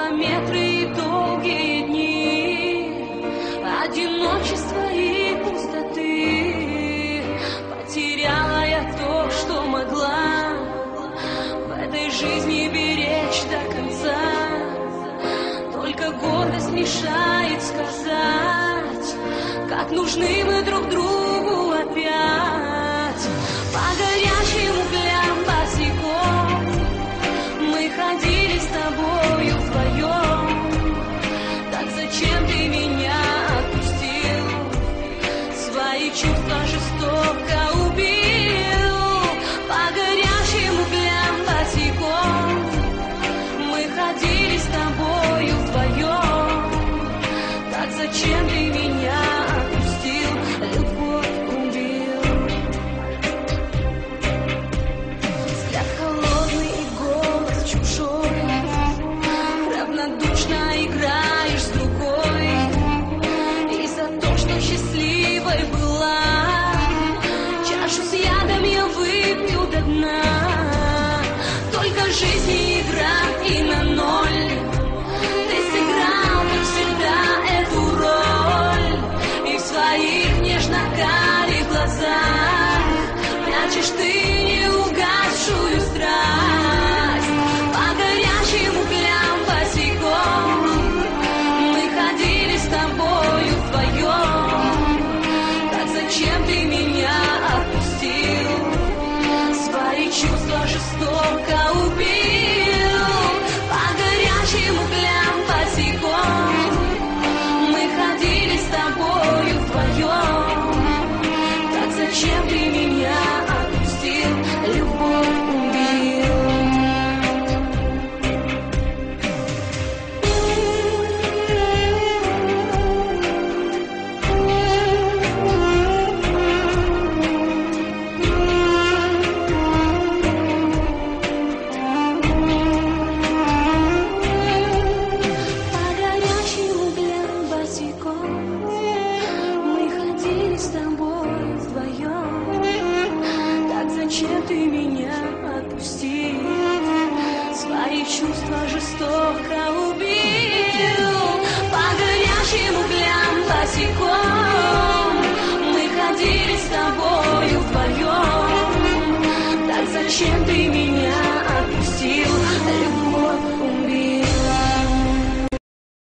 километры и долгие дни, одиночество и пустоты. Потеряла я то, что могла в этой жизни беречь до конца. Только гордость мешает сказать, как нужны мы друг другу опять. По горячим углям босиком мы ходили с тобою вдвоем. Так зачем ты меня отпустил? Свои чувства жестоко убил. По горячим углям босиком мы ходили с тобою вдвоем. Так зачем ты меня отпустил? Любовь убил. Взгляд холодный и голос чужой, равнодушно играешь с другой. И за то, что счастливой была, чашу с ядом я выпью до дна. Только жизнь не игра и на ноль. Ты сыграл, как всегда, эту роль. И в своих нежно-карих глазах прячешь ты неугасшую страсть. По горячим углям босиком мы ходили с тобою вдвоем. Так зачем ты меня отпустил? Свои чувства жестоко убил. По горячим углям босиком мы ходили с тобою вдвоем. Так зачем ты меня отпустил? Любовь убил. По горячим углям босиком мы ходили с тобой вдвоем. Так зачем ты меня отпустил? Свои чувства жестоко убил. По горячим углям босиком мы ходили с тобою вдвоем. Так зачем ты меня